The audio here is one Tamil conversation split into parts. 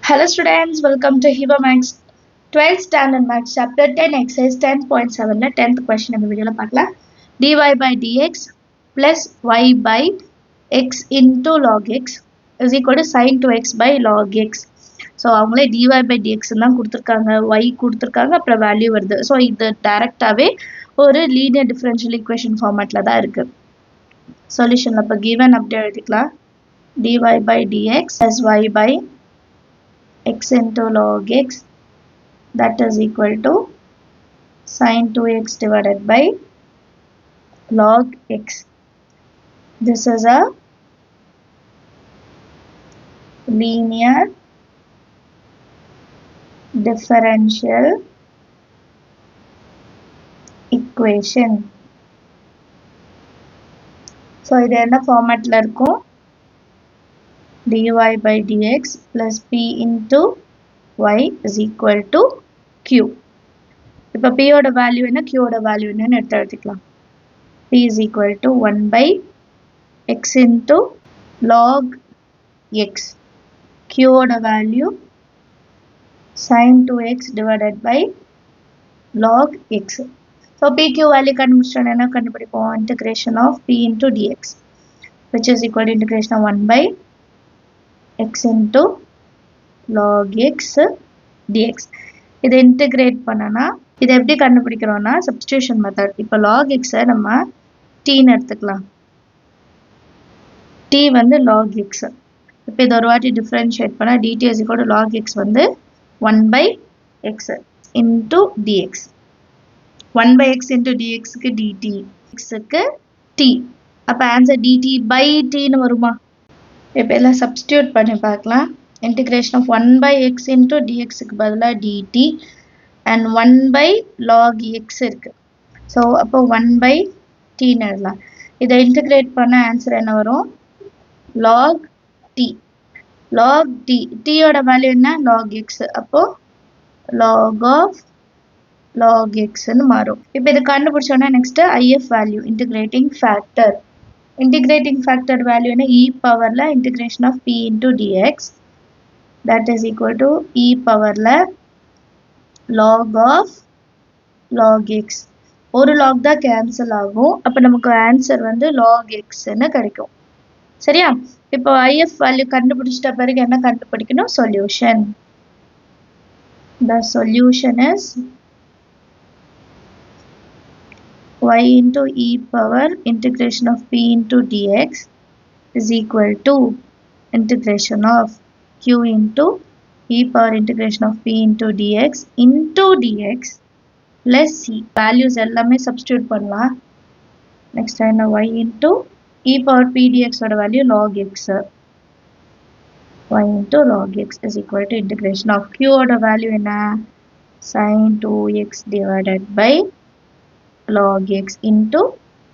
Hello students, welcome to Hiba Max 12th standard max chapter 10 exercise 10.7 la 10th question இந்த வீடியோல பார்க்கலாம். dy by dx plus y by x into log x is equal to sin 2x by log x. So அவங்களே dy by dx தான் கொடுத்துருக்காங்க, y கொடுத்துருக்காங்க, அப்புறம் வேல்யூ வருது. ஸோ இது டைரக்டாகவே ஒரு லீனியர் டிஃபரன்ஷியல் ஈக்குவேஷன் ஃபார்மேட்டில் தான் இருக்குது. சொல்யூஷனில் இப்போ given அப்படி எழுதிக்கலாம். dy by dx plus y by x into log x that is equal to sin 2x divided by log x. This is a linear differential equation. So இது என்ன ஃபார்மேட்ல இருக்கும்? dy by dx plus p into y is equal to q. இப்போ p ஓட வேல்யூ என்ன, q ஓட வேல்யூ என்னன்னு எடுத்து எழுதிக்கலாம். p is equal to 1 by x into log x. q ஓட value sin 2x divided by log x. So pq value கண்டுபிடிச்சோம், என்ன கண்டுபிடிப்போம்? integration of p into dx which is equal to integration of 1 by x into log x dx. இதை இன்டெகிரேட் பண்ணனா இதை எப்படி கண்டுபிடிக்கிறோம்னா சப்ஸ்டிடியூஷன் மெத்தட். இப்போ log x நம்ம tன்னு எடுத்துக்கலாம். t வந்து log x. இப்போ இதை ஒரு வாட்டி டிஃபரன்ஷியேட் பண்ணால் dt is equal to log x வந்து 1 by x into dx. 1 by x into dx க்கு dt, x க்கு t. அப்போ ஆன்சர் dt by tன்னு வருமா? இப்போ எல்லாம் சப்ஸ்டியூட் பண்ணி பார்க்கலாம். Integration of 1 by x into dx க்கு பதிலாக dt and 1 by log x இருக்கு. ஸோ அப்போ 1 by tன்னு எழுதலாம். இதை இன்டிகிரேட் பண்ண ஆன்சர் என்ன வரும்? log t. log t, t ஓட வேல்யூ என்ன? log x. அப்போ log of log x ன்னு மாறும். இப்போ இது கண்டுபிடிச்சோன்னா next if value, integrating factor. integrating factor value in e power la integration of p into dx that is equal to e power la log of log x. ஒரு log தான் cancel ஆகும், அப்போ நமக்கு ஆன்சர் வந்து log x ன்னு கிடைக்கும். சரியா? இப்போ if வேல்யூ கண்டுபிடிச்சிட்ட பிறகு என்ன கண்டுபிடிக்கணும்? Solution. The solution is y into e power integration of p into dx is equal to integration of q into e power integration of p into dx plus c. values எல்லாமே substitute பண்ணலாம். next என்ன y into e power p dx ஓட value log x. y into log x is equal to integration of q ஓட value என்ன? sin 2x divided by log x into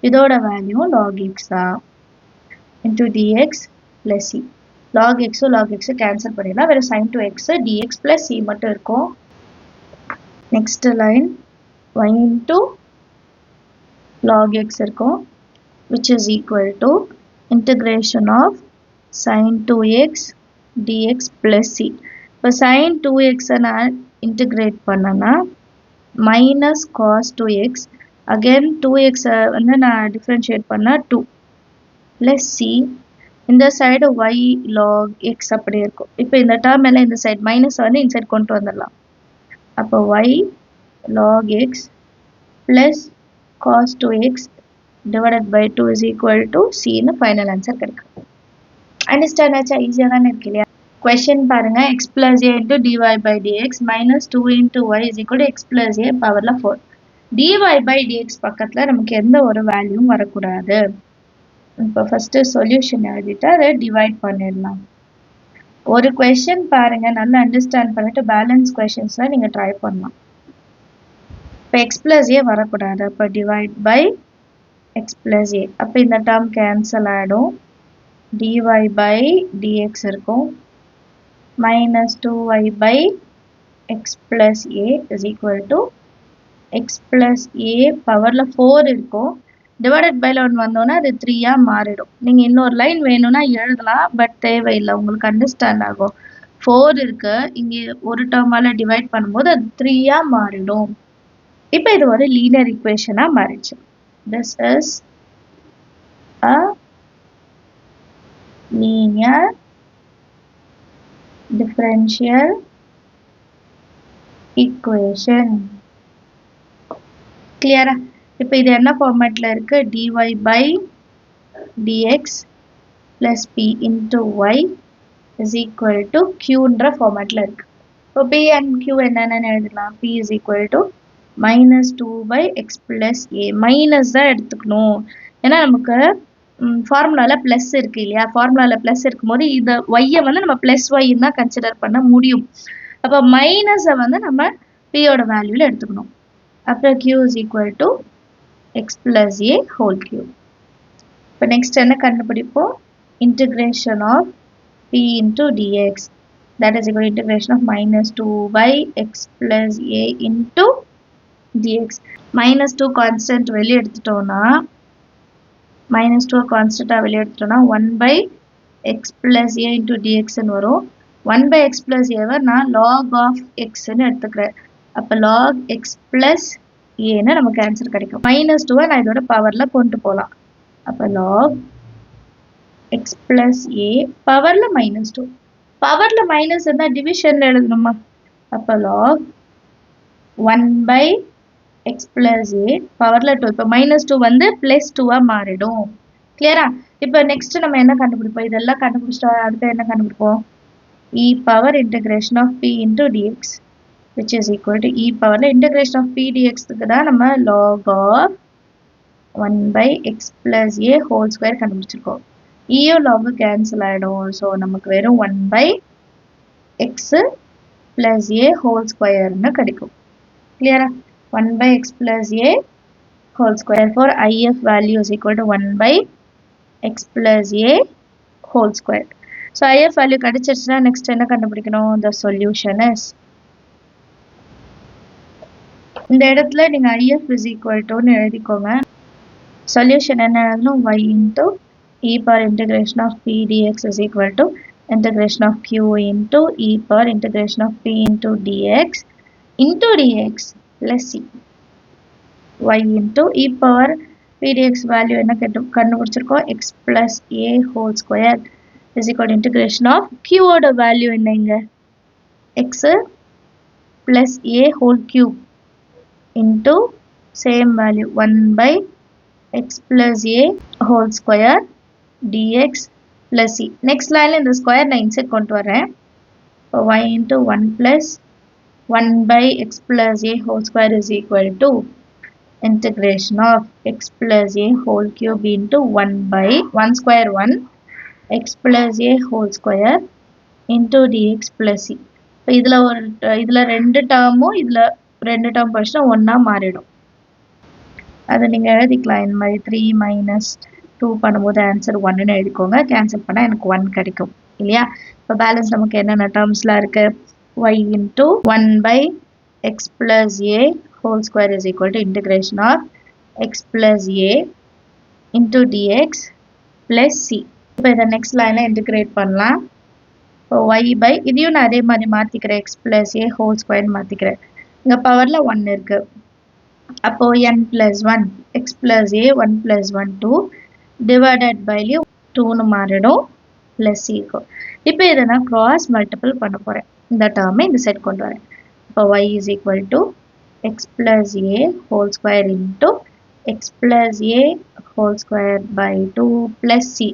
இதோட value log x into dx plus c. log x cancel பண்ணிடலாம், வேறு sin 2x dx plus c மட்டும் இருக்கும். Next line y into log x இருக்கும் which is equal to integration of sin 2x dx plus c. இப்போ sin 2x நான் இன்டிகிரேட் பண்ணனா minus cos 2x again 2x வந்து நான் டிஃபரன்ஷியேட் பண்ணால் 2 plus c. இந்த சைடு y log x அப்படி இருக்கும். இப்போ இந்த டேர்ம் எல்லாம் இந்த சைடு மைனஸ் வந்து இந்த சைடு கொண்டு வந்துடலாம். அப்போ y log x plus cos 2x divided by 2 is equal to c ன்னு ஃபைனல் ஆன்சர் கிடைக்கும். அண்டர்ஸ்டாண்ட் ஆச்சா? ஈஸியாக தானே இருக்கு இல்லையா? கொஸ்டின் பாருங்க, x plus a into dy by dx minus 2 into y is equal to x plus a பவரில் 4. dy by dx பக்கத்தில் நமக்கு எந்த ஒரு வேல்யூவும் வரக்கூடாது. இப்போ ஃபஸ்ட்டு சொல்யூஷன் எழுதிட்டு அதை டிவைட் பண்ணிடலாம். ஒரு கொஷின் பாருங்கள், நல்லா அண்டர்ஸ்டாண்ட் பண்ணிட்டு பேலன்ஸ் கொஷின்ஸ்லாம் நீங்கள் ட்ரை பண்ணலாம். இப்போ எக்ஸ் ப்ளஸ் ஏ வரக்கூடாது, அப்போ divide by X plus A. அப்போ இந்த டேர்ம் கேன்சல் ஆகிடும். dy by dx இருக்கும் minus 2y by x plus a is equal to x plus a பவரில் 4 இருக்கும். divided by 11 வந்தோன்னா அது 3 மாறிடும். நீங்கள் இன்னொரு லைன் வேணும்னா எழுதலாம், பட் தேவையில்லை, உங்களுக்கு அண்டர்ஸ்டாண்ட் ஆகும். 4 இருக்கு. இங்க ஒரு டேர்மால டிவைட் பண்ணும்போது அது 3ஆ மாறிடும். இப்போ இது ஒரு லீனியர் ஈக்குவேஷனா மாறிடுச்சு. This is a linear differential equation. கிளியரா? இப்போ இது என்ன ஃபார்மேட்ல இருக்கு? dy by dx plus p into y is equal to qன்ற ஃபார்மேட்ல இருக்கு. இப்போ p and q என்னன்னு எழுதலாம்? p is equal to minus 2 by x plus a. Minus தான் எடுத்துக்கணும். ஏன்னா நமக்கு ஃபார்முலால பிளஸ் இருக்கு இல்லையா? ஃபார்முலால பிளஸ் இருக்கும்போது இந்த y-யை வந்து நம்ம பிளஸ் ஒய்ன்னு தான் கன்சிடர் பண்ண முடியும். அப்போ மைனஸை வந்து நம்ம p-யோட வேல்யூல எடுத்துக்கணும். அப்புறம் q is equal to x plus a whole cube. இப்போ நெக்ஸ்ட் என்ன கண்டுபிடிப்போம்? integration of p into dx, that is equal to integration of minus 2 by x plus a into dx. minus 2 constant வெளியே எடுத்துட்டோம்னா minus 2 constant வெளியே எடுத்துட்டோம்னா 1 by x plus a into dx ன்னு வரும். 1 by x plus a நான் log of x ன்னு எடுத்துக்கிறேன். அப்போ log x plus a ன்னு நமக்கு ஆன்சர் கிடைக்கும். minus 2 நான் இதோட பவர்ல கொண்டு போகலாம். அப்போ log x plus a பவர்ல minus 2. பவர்ல மைனஸ் இருந்தா டிவிஷன்ல எழுதணுமா? அப்போ log 1 by x plus a பவர்ல 2. இப்போ minus 2 வந்து plus 2-ஆ மாறிடும். கிளியரா? இப்போ நெக்ஸ்ட் நம்ம என்ன கண்டுபிடிப்போம்? இதெல்லாம் கண்டுபிடிச்சிட்டோம். அடுத்து என்ன கண்டுபிடிப்போம்? e power integration of p into dx, which is equal to e powerல integration of p dx-க்கு தான் நம்ம log of 1 by x plus a whole square கண்டுபிடிச்சிருக்கோம். ஈயும் log கேன்சல் ஆகிடும். ஸோ நமக்கு வெறும் 1 by x plus a whole squareன்னு கிடைக்கும். கிளியரா? 1 by x plus a whole square. For if value is equal to 1 by x plus a whole square. So if value கிடைச்சிருச்சுன்னா next என்ன கண்டுபிடிக்கணும்? The solution is, இந்த இடத்துல நீங்க if is equal toன்னு எழுதிக்கோங்க. Solution என்ன எழுதணும்? y into e power integration of p dx is equal to integration of q into e power integration of p into dx plus c. y into e power p dx value என்ன கண்டுபிடிச்சிருக்கோம்? x plus a whole square is equal to integration of q ஓட வேல்யூ என்னங்க? x plus a whole cube into same value 1 by x plus a whole square dx plus c. Next line இந்த square நான் insert கொண்டு வரேன். y into 1 plus 1 by x plus a whole square is equal to integration of x plus a whole cube into 1 by 1 square 1 x plus a whole square into dx plus c. இப்போ இதுல ரெண்டு டேர்மும் இதுல ரெண்டு டேர்ம் போச்சுன்னா ஒன்னா மாறிடும். அதை நீங்க எழுதிக்கலாம். இந்த மாதிரி 3 minus 2 பண்ணும்போது ஆன்சர் 1ன்னு எழுதிக்கோங்க. கேன்சல் பண்ணா எனக்கு 1 கிடைக்கும் இல்லையா? இப்போ பேலன்ஸ் நமக்கு என்னென்ன டேர்ம்ஸ்லாம் இருக்கு? y into 1 by x plus a whole square is equal to integration of x plus a into dx plus c. இப்போ இதை நெக்ஸ்ட் லைன்ல இன்டிகிரேட் பண்ணலாம். இப்போ y by இதையும் நான் அதே மாதிரி மாத்திக்கிறேன். x plus a whole square மாத்திக்கிறேன். இங்க பவர்ல 1 இருக்கு. அப்போ n plus 1 x plus a 1 plus 1 2 divided by 2ன்னு மாறிடும் plus c இருக்கும். இப்போ இதை நான் cross multiple பண்ண போறேன். இந்த டேர்மை இந்த சைட் கொண்டு வரேன். இப்போ y is equal to x plus a whole square into x plus a whole square by 2 plus c.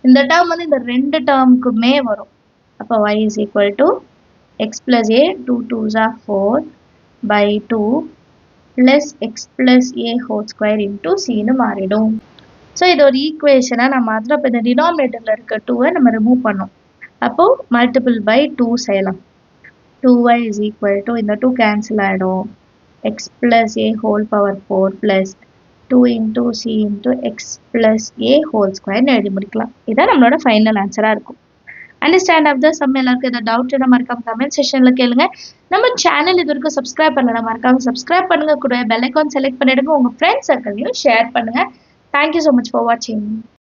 இந்த டேர்ம் வந்து இந்த ரெண்டு டேர்முக்குமே வரும். அப்போ y is equal to x plus a 2 2s are 4 by 2 plus x plus a whole square into c ன்னு மாறிடும். ஸோ இது ஒரு ஈக்குவேஷனா நான் மாத்திரம். அப்போ இந்த டினாமினேட்டர்ல இருக்க 2-ஐ நம்ம ரிமூவ் பண்ணோம். அப்போ மல்டிபிள் பை 2 செய்யலாம். 2y is equal to இந்த 2 கேன்சல் ஆகிடும். x plus a whole power 4 plus 2 into c into x plus a whole square எழுதி முடிக்கலாம். இதான் நம்மளோட ஃபைனல் ஆன்சரா இருக்கும். Understand of the sum. எல்லாருக்கும் இதை டவுட் என்ன மறக்காம கமெண்ட் செக்ஷன்ல கேளுங்க. நம்ம சேனல் இது வரைக்கும் சப்ஸ்கிரைப் பண்ணல மறக்காம சப்ஸ்கிரைப் பண்ணுங்க. கூட பெல் ஐகான் செலக்ட் பண்ணிடுங்க. உங்க ஃப்ரெண்ட்ஸ் சர்க்கிளையும் ஷேர் பண்ணுங்க. தேங்க்யூ ஸோ மச் ஃபார் வாட்சிங்.